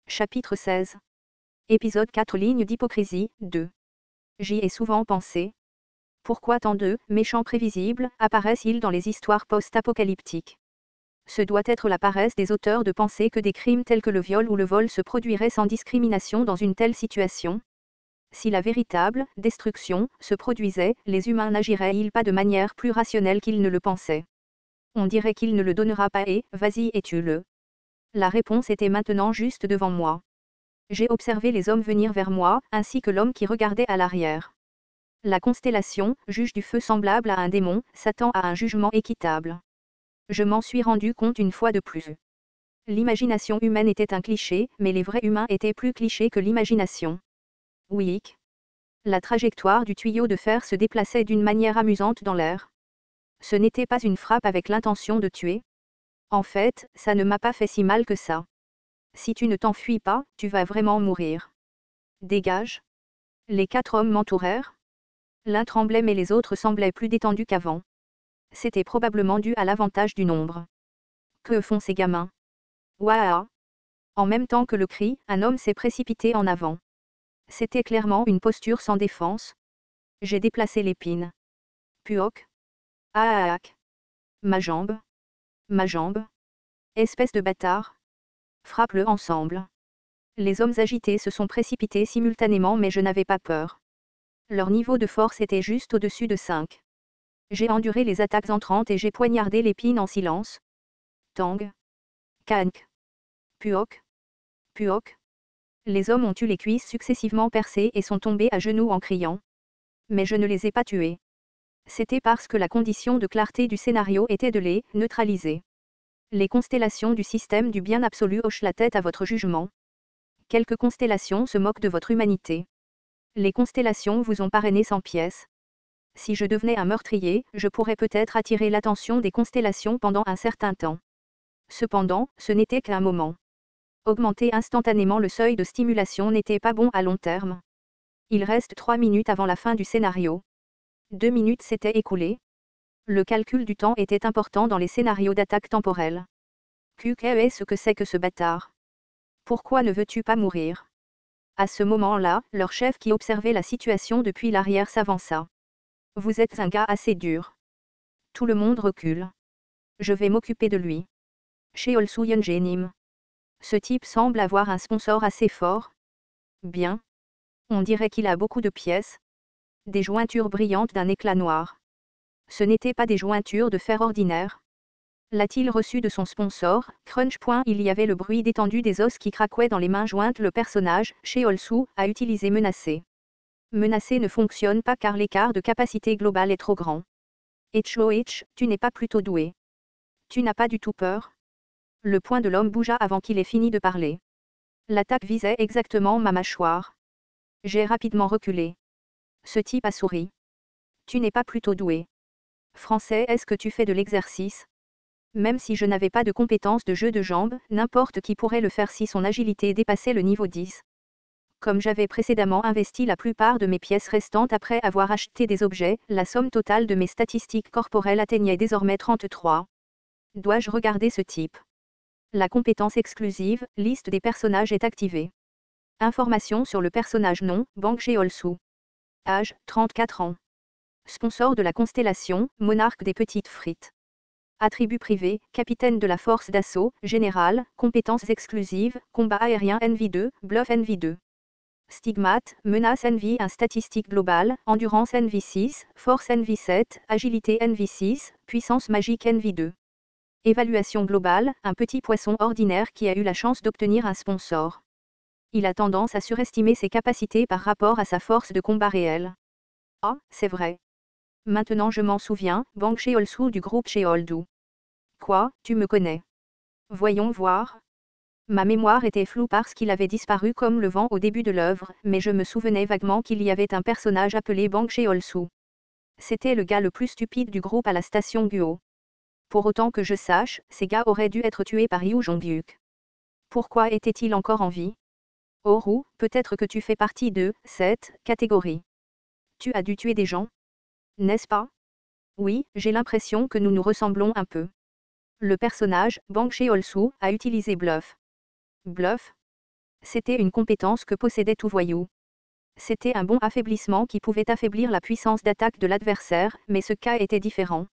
Chapitre 16. Épisode 4. Lignes d'hypocrisie, 2. J'y ai souvent pensé. Pourquoi tant de méchants prévisibles apparaissent-ils dans les histoires post-apocalyptiques? Ce doit être la paresse des auteurs de penser que des crimes tels que le viol ou le vol se produiraient sans discrimination dans une telle situation. Si la véritable destruction se produisait, les humains n'agiraient-ils pas de manière plus rationnelle qu'ils ne le pensaient? On dirait qu'il ne le donnera pas et vas-y et tue-le. La réponse était maintenant juste devant moi. J'ai observé les hommes venir vers moi, ainsi que l'homme qui regardait à l'arrière. La constellation, juge du feu semblable à un démon, s'attend à un jugement équitable. Je m'en suis rendu compte une fois de plus. L'imagination humaine était un cliché, mais les vrais humains étaient plus clichés que l'imagination. Oui. La trajectoire du tuyau de fer se déplaçait d'une manière amusante dans l'air. Ce n'était pas une frappe avec l'intention de tuer. En fait, ça ne m'a pas fait si mal que ça. Si tu ne t'enfuis pas, tu vas vraiment mourir. Dégage. Les 4 hommes m'entourèrent. L'un tremblait mais les autres semblaient plus détendus qu'avant. C'était probablement dû à l'avantage du nombre. Que font ces gamins? Ouah! En même temps que le cri, un homme s'est précipité en avant. C'était clairement une posture sans défense. J'ai déplacé l'épine. Puoc. Ah! Ma jambe. Ma jambe. Espèce de bâtard. Frappe-le ensemble. Les hommes agités se sont précipités simultanément mais je n'avais pas peur. Leur niveau de force était juste au-dessus de 5. J'ai enduré les attaques entrantes et j'ai poignardé l'épine en silence. Tang. Kank. Puoc. Puoc. Les hommes ont eu les cuisses successivement percées et sont tombés à genoux en criant. Mais je ne les ai pas tués. C'était parce que la condition de clarté du scénario était de les neutraliser. Les constellations du système du bien absolu hochent la tête à votre jugement. Quelques constellations se moquent de votre humanité. Les constellations vous ont parrainé sans pièces. Si je devenais un meurtrier, je pourrais peut-être attirer l'attention des constellations pendant un certain temps. Cependant, ce n'était qu'un moment. Augmenter instantanément le seuil de stimulation n'était pas bon à long terme. Il reste 3 minutes avant la fin du scénario. 2 minutes s'étaient écoulées. Le calcul du temps était important dans les scénarios d'attaque temporelle. Qu'est-ce que c'est que ce bâtard? Pourquoi ne veux-tu pas mourir? À ce moment-là, leur chef qui observait la situation depuis l'arrière s'avança. Vous êtes un gars assez dur. Tout le monde recule. Je vais m'occuper de lui. Sheolsuyen Jenim. Ce type semble avoir un sponsor assez fort. Bien. On dirait qu'il a beaucoup de pièces. Des jointures brillantes d'un éclat noir. Ce n'étaient pas des jointures de fer ordinaire. L'a-t-il reçu de son sponsor? Crunch. Il y avait le bruit détendu des os qui craquaient dans les mains jointes. Le personnage, Sheolsu, a utilisé menacé. Menacé ne fonctionne pas car l'écart de capacité globale est trop grand. H, tu n'es pas plutôt doué. Tu n'as pas du tout peur? Le poing de l'homme bougea avant qu'il ait fini de parler. L'attaque visait exactement ma mâchoire. J'ai rapidement reculé. Ce type a souri. Tu n'es pas plutôt doué. Français, est-ce que tu fais de l'exercice? Même si je n'avais pas de compétences de jeu de jambes, n'importe qui pourrait le faire si son agilité dépassait le niveau 10. Comme j'avais précédemment investi la plupart de mes pièces restantes après avoir acheté des objets, la somme totale de mes statistiques corporelles atteignait désormais 33. Dois-je regarder ce type? La compétence exclusive, liste des personnages est activée. Informations sur le personnage nom, Bang Sheolsu. Âge, 34 ans. Sponsor de la constellation, monarque des petites frites. Attributs privés, capitaine de la force d'assaut, général, compétences exclusives, combat aérien NV2, bluff NV2. Stigmate, menace NV1 statistique globale, endurance NV6, force NV7, agilité NV6, puissance magique NV2. Évaluation globale, un petit poisson ordinaire qui a eu la chance d'obtenir un sponsor. Il a tendance à surestimer ses capacités par rapport à sa force de combat réelle. Ah, c'est vrai. Maintenant je m'en souviens, Bang Sheolsu du groupe Sheoldu. Quoi, tu me connais? Voyons voir. Ma mémoire était floue parce qu'il avait disparu comme le vent au début de l'œuvre, mais je me souvenais vaguement qu'il y avait un personnage appelé Bang Sheolsu. C'était le gars le plus stupide du groupe à la station Guo. Pour autant que je sache, ces gars auraient dû être tués par Yu Jonghyuk. Pourquoi était-il encore en vie? Oru, peut-être que tu fais partie de cette catégorie. Tu as dû tuer des gens? N'est-ce pas? Oui, j'ai l'impression que nous nous ressemblons un peu. Le personnage, Bang Sheolsu, a utilisé bluff. Bluff? C'était une compétence que possédait tout voyou. C'était un bon affaiblissement qui pouvait affaiblir la puissance d'attaque de l'adversaire, mais ce cas était différent.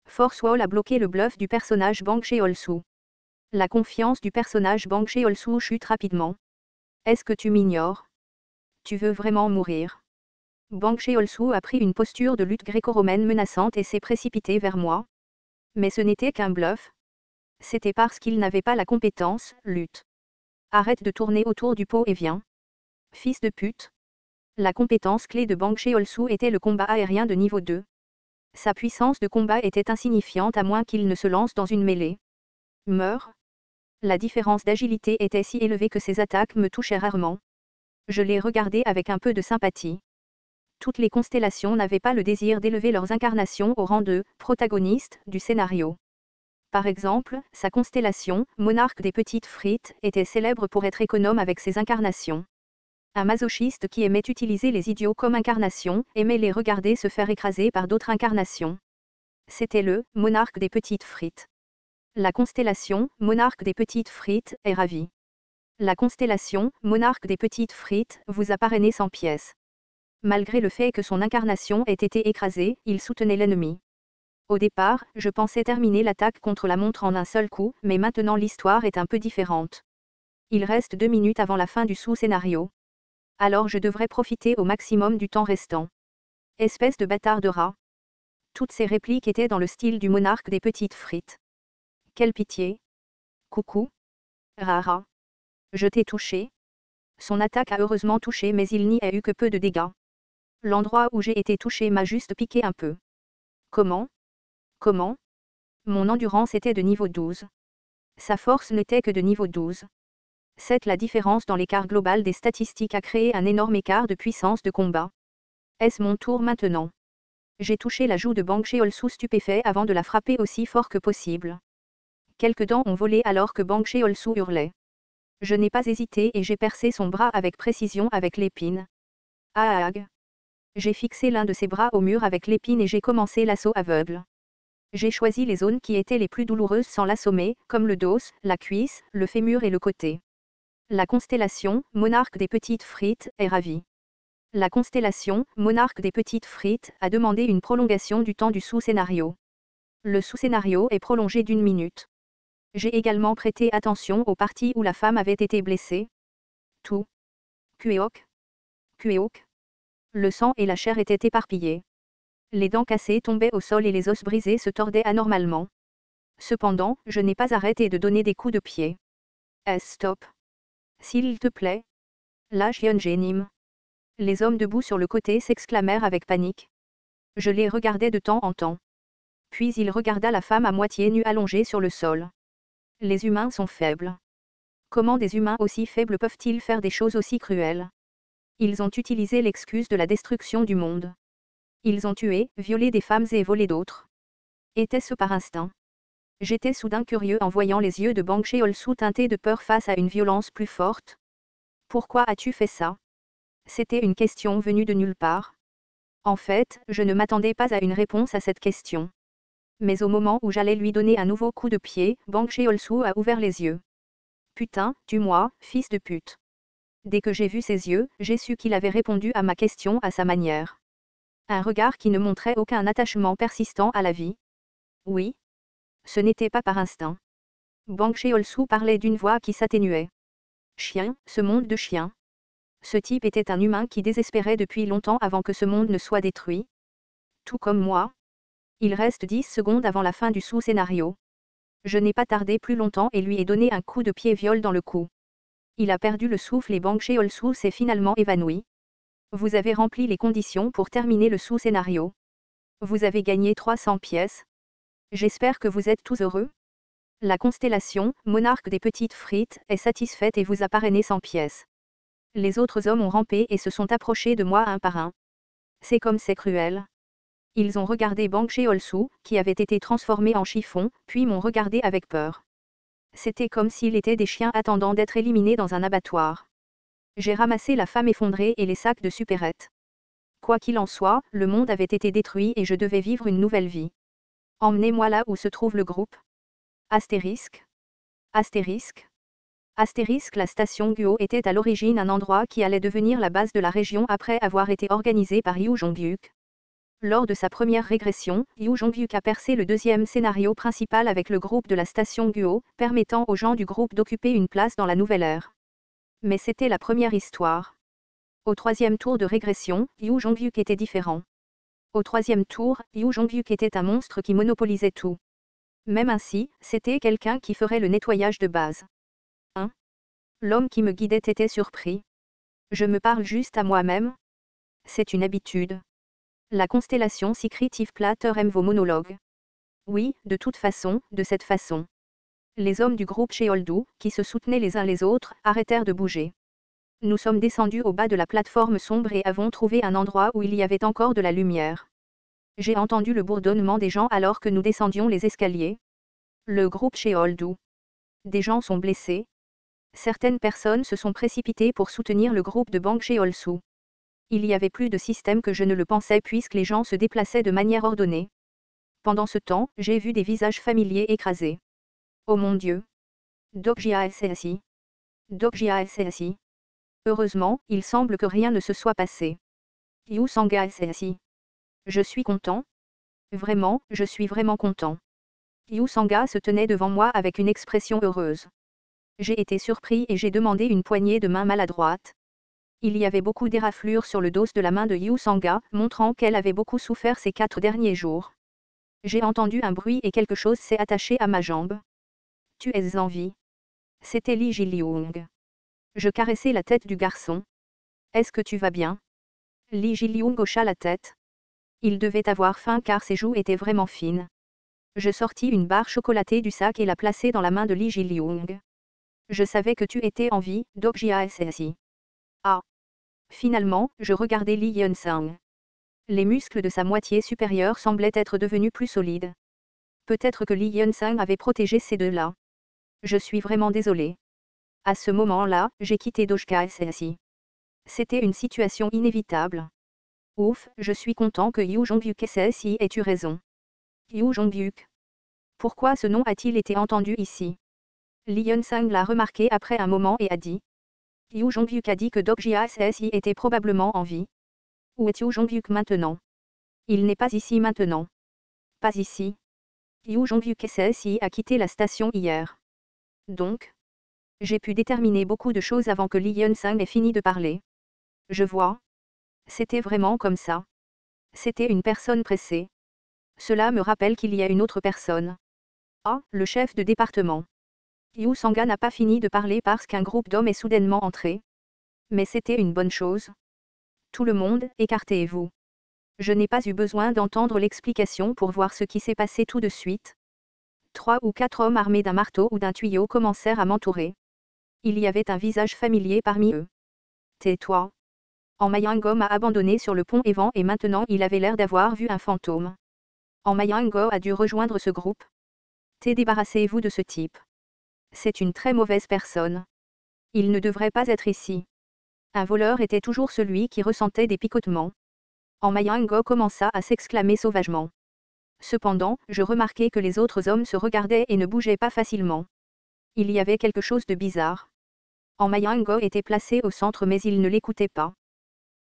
Force Wall a bloqué le bluff du personnage Bang Cheol-soo. La confiance du personnage Bang Cheol-soo chute rapidement. Est-ce que tu m'ignores? Tu veux vraiment mourir? Bang Cheol-soo a pris une posture de lutte gréco-romaine menaçante et s'est précipité vers moi. Mais ce n'était qu'un bluff. C'était parce qu'il n'avait pas la compétence, lutte. Arrête de tourner autour du pot et viens. Fils de pute. La compétence clé de Bang Cheol-soo était le combat aérien de niveau 2. Sa puissance de combat était insignifiante à moins qu'il ne se lance dans une mêlée. Meurs. La différence d'agilité était si élevée que ses attaques me touchaient rarement. Je les regardais avec un peu de sympathie. Toutes les constellations n'avaient pas le désir d'élever leurs incarnations au rang de protagonistes du scénario. Par exemple, sa constellation, monarque des petites frites, était célèbre pour être économe avec ses incarnations. Un masochiste qui aimait utiliser les idiots comme incarnations, aimait les regarder se faire écraser par d'autres incarnations. C'était le monarque des petites frites. La constellation, monarque des petites frites, est ravie. La constellation, monarque des petites frites, vous a parrainé 100 pièces. Malgré le fait que son incarnation ait été écrasée, il soutenait l'ennemi. Au départ, je pensais terminer l'attaque contre la montre en un seul coup, mais maintenant l'histoire est un peu différente. Il reste 2 minutes avant la fin du sous-scénario. Alors je devrais profiter au maximum du temps restant. Espèce de bâtard de rat. Toutes ces répliques étaient dans le style du monarque des petites frites. Quelle pitié. Coucou. Rara. Je t'ai touché. Son attaque a heureusement touché mais il n'y a eu que peu de dégâts. L'endroit où j'ai été touché m'a juste piqué un peu. Comment? Comment? Mon endurance était de niveau 12. Sa force n'était que de niveau 12. La différence dans l'écart global des statistiques a créé un énorme écart de puissance de combat. Est-ce mon tour maintenant? J'ai touché la joue de Bang Cheol-soo stupéfait avant de la frapper aussi fort que possible. Quelques dents ont volé alors que Bang Cheol-soo hurlait. Je n'ai pas hésité et j'ai percé son bras avec précision avec l'épine. Aag. J'ai fixé l'un de ses bras au mur avec l'épine et j'ai commencé l'assaut aveugle. J'ai choisi les zones qui étaient les plus douloureuses sans l'assommer, comme le dos, la cuisse, le fémur et le côté. La constellation, monarque des petites frites, est ravie. La constellation, monarque des petites frites, a demandé une prolongation du temps du sous-scénario. Le sous-scénario est prolongé d'1 minute. J'ai également prêté attention aux parties où la femme avait été blessée. Tout. Kueok. Kueok. Le sang et la chair étaient éparpillés. Les dents cassées tombaient au sol et les os brisés se tordaient anormalement. Cependant, je n'ai pas arrêté de donner des coups de pied. Stop. S'il te plaît. Lâche Yeonjae-nim. Les hommes debout sur le côté s'exclamèrent avec panique. Je les regardais de temps en temps. Puis il regarda la femme à moitié nue allongée sur le sol. Les humains sont faibles. Comment des humains aussi faibles peuvent-ils faire des choses aussi cruelles? Ils ont utilisé l'excuse de la destruction du monde. Ils ont tué, violé des femmes et volé d'autres. Était-ce par instinct? J'étais soudain curieux en voyant les yeux de Bang Cheol-soo teintés de peur face à une violence plus forte. Pourquoi as-tu fait ça? C'était une question venue de nulle part. En fait, je ne m'attendais pas à une réponse à cette question. Mais au moment où j'allais lui donner un nouveau coup de pied, Bang Cheol-soo a ouvert les yeux. Putain, tue-moi, fils de pute. Dès que j'ai vu ses yeux, j'ai su qu'il avait répondu à ma question à sa manière. Un regard qui ne montrait aucun attachement persistant à la vie. Oui. Ce n'était pas par instinct. Bang Cheol-soo parlait d'une voix qui s'atténuait. Chien, ce monde de chiens. Ce type était un humain qui désespérait depuis longtemps avant que ce monde ne soit détruit. Tout comme moi. Il reste 10 secondes avant la fin du sous-scénario. Je n'ai pas tardé plus longtemps et lui ai donné un coup de pied-viol dans le cou. Il a perdu le souffle et Bang Cheol-soo s'est finalement évanoui. Vous avez rempli les conditions pour terminer le sous-scénario. Vous avez gagné 300 pièces. J'espère que vous êtes tous heureux. La constellation, monarque des petites frites, est satisfaite et vous a parrainé 100 pièces. Les autres hommes ont rampé et se sont approchés de moi un par un. C'est comme c'est cruel. Ils ont regardé Bang Cheol-soo, qui avait été transformé en chiffon, puis m'ont regardé avec peur. C'était comme s'ils étaient des chiens attendant d'être éliminés dans un abattoir. J'ai ramassé la femme effondrée et les sacs de supérettes. Quoi qu'il en soit, le monde avait été détruit et je devais vivre une nouvelle vie. Emmenez-moi là où se trouve le groupe. Astérisque. Astérisque. Astérisque La station Guo était à l'origine un endroit qui allait devenir la base de la région après avoir été organisé par Yu Jongyuk. Lors de sa première régression, Yu Jongyuk a percé le deuxième scénario principal avec le groupe de la station Guo, permettant aux gens du groupe d'occuper une place dans la nouvelle ère. Mais c'était la première histoire. Au troisième tour de régression, Yu Jongyuk était différent. Au troisième tour, Yu Jongyuk était un monstre qui monopolisait tout. Même ainsi, c'était quelqu'un qui ferait le nettoyage de base. L'homme qui me guidait était surpris. Je me parle juste à moi-même. C'est une habitude. La constellation Secretive Platter aime vos monologues. Oui, de toute façon, de cette façon. Les hommes du groupe Sheoldu, qui se soutenaient les uns les autres, arrêtèrent de bouger. Nous sommes descendus au bas de la plateforme sombre et avons trouvé un endroit où il y avait encore de la lumière. J'ai entendu le bourdonnement des gens alors que nous descendions les escaliers. Le groupe Sheoldu. Des gens sont blessés. Certaines personnes se sont précipitées pour soutenir le groupe de Bang Cheol-soo. Il y avait plus de système que je ne le pensais puisque les gens se déplaçaient de manière ordonnée. Pendant ce temps, j'ai vu des visages familiers écrasés. Oh mon Dieu! Dokjia s'est assis. Dokjia s'est assis. Heureusement, il semble que rien ne se soit passé. Yu Sanga s'est assis. Je suis content. Vraiment, je suis vraiment content. Yu Sanga se tenait devant moi avec une expression heureuse. J'ai été surpris et j'ai demandé une poignée de main maladroite. Il y avait beaucoup d'éraflures sur le dos de la main de Yu Sanga, montrant qu'elle avait beaucoup souffert ces 4 derniers jours. J'ai entendu un bruit et quelque chose s'est attaché à ma jambe. Tu es en vie. C'était Lee Ji-lyung. Je caressai la tête du garçon. Est-ce que tu vas bien? Lee Ji-lyung hocha la tête. Il devait avoir faim car ses joues étaient vraiment fines. Je sortis une barre chocolatée du sac et la plaçai dans la main de Lee Ji-lyung. Je savais que tu étais en vie, Dokjia SSI. Ah. Finalement, je regardai Lee Yeon-sang. Les muscles de sa moitié supérieure semblaient être devenus plus solides. Peut-être que Lee Yeon-sang avait protégé ces deux-là. Je suis vraiment désolé. À ce moment-là, j'ai quitté Dokjia SSI. C'était une situation inévitable. Ouf, je suis content que Yu Jongyuk SSI ait eu raison. Yu Jongyuk. Pourquoi ce nom a-t-il été entendu ici? Lee Yeon-sang l'a remarqué après un moment et a dit. Yu Jongyuk a dit que Dokjia SSI était probablement en vie. Où est Yu Jongyuk maintenant? Il n'est pas ici maintenant. Pas ici. Yu Jongyuk SSI a quitté la station hier. Donc, j'ai pu déterminer beaucoup de choses avant que Lee Yeon-sang ait fini de parler. Je vois. C'était vraiment comme ça. C'était une personne pressée. Cela me rappelle qu'il y a une autre personne. Ah, le chef de département. Yu Sanga n'a pas fini de parler parce qu'un groupe d'hommes est soudainement entré. Mais c'était une bonne chose. Tout le monde, écartez-vous. Je n'ai pas eu besoin d'entendre l'explication pour voir ce qui s'est passé tout de suite. 3 ou 4 hommes armés d'un marteau ou d'un tuyau commencèrent à m'entourer. Il y avait un visage familier parmi eux. Tais-toi. En Mayangom a abandonné sur le pont Evan et maintenant il avait l'air d'avoir vu un fantôme. En Mayango a dû rejoindre ce groupe. Débarrassez-vous de ce type. C'est une très mauvaise personne. Il ne devrait pas être ici. Un voleur était toujours celui qui ressentait des picotements. En Mayango commença à s'exclamer sauvagement. Cependant, je remarquai que les autres hommes se regardaient et ne bougeaient pas facilement. Il y avait quelque chose de bizarre. En Mayango était placé au centre mais il ne l'écoutait pas.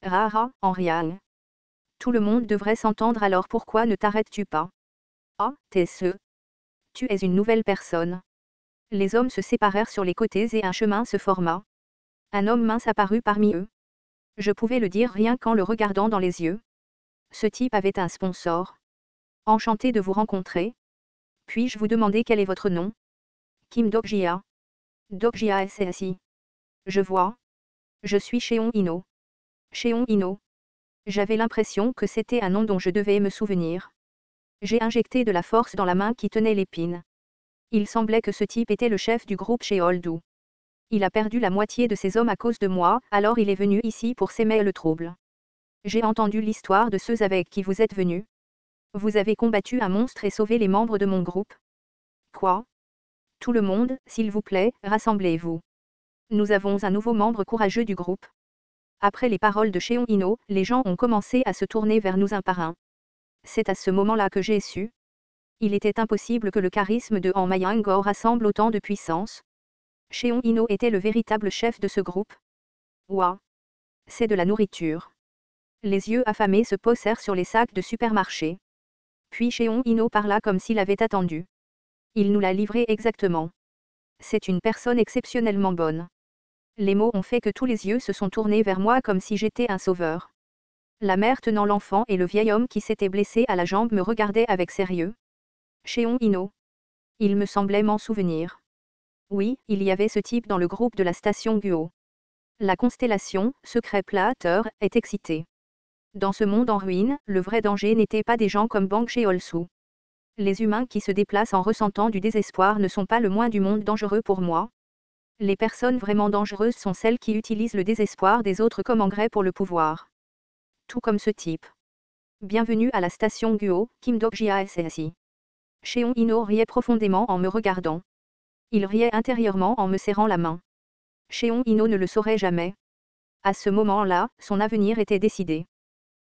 Rara, en Riang. Tout le monde devrait s'entendre alors pourquoi ne t'arrêtes-tu pas? Ah, t'es-ce. Tu es une nouvelle personne. Les hommes se séparèrent sur les côtés et un chemin se forma. Un homme mince apparut parmi eux. Je pouvais le dire rien qu'en le regardant dans les yeux. Ce type avait un sponsor. Enchanté de vous rencontrer. Puis-je vous demander quel est votre nom? Kim Dokjia. Dokjia SSI. Je vois. Je suis Cheon Ino. Cheon Ino. J'avais l'impression que c'était un nom dont je devais me souvenir. J'ai injecté de la force dans la main qui tenait l'épine. Il semblait que ce type était le chef du groupe Sheoldu. Il a perdu la moitié de ses hommes à cause de moi, alors il est venu ici pour s'aimer le trouble. J'ai entendu l'histoire de ceux avec qui vous êtes venus. Vous avez combattu un monstre et sauvé les membres de mon groupe. Quoi? Tout le monde, s'il vous plaît, rassemblez-vous. Nous avons un nouveau membre courageux du groupe. Après les paroles de Cheon Ino, les gens ont commencé à se tourner vers nous un par un. C'est à ce moment-là que j'ai su. Il était impossible que le charisme de Han Mayango rassemble autant de puissance. Cheon Ino était le véritable chef de ce groupe. Ouah! C'est de la nourriture. Les yeux affamés se posèrent sur les sacs de supermarché. Puis Cheon Ino parla comme s'il avait attendu. Il nous l'a livré exactement. C'est une personne exceptionnellement bonne. Les mots ont fait que tous les yeux se sont tournés vers moi comme si j'étais un sauveur. La mère tenant l'enfant et le vieil homme qui s'était blessé à la jambe me regardaient avec sérieux. Cheon Ino. Il me semblait m'en souvenir. Oui, il y avait ce type dans le groupe de la station Guo. La constellation, secret Plater, est excitée. Dans ce monde en ruine, le vrai danger n'était pas des gens comme Bang Cheol-soo. Les humains qui se déplacent en ressentant du désespoir ne sont pas le moins du monde dangereux pour moi. Les personnes vraiment dangereuses sont celles qui utilisent le désespoir des autres comme engrais pour le pouvoir. Tout comme ce type. Bienvenue à la station Guo, Kim Dok-jia SSI. Cheon Ino riait profondément en me regardant. Il riait intérieurement en me serrant la main. Cheon Ino ne le saurait jamais. À ce moment-là, son avenir était décidé.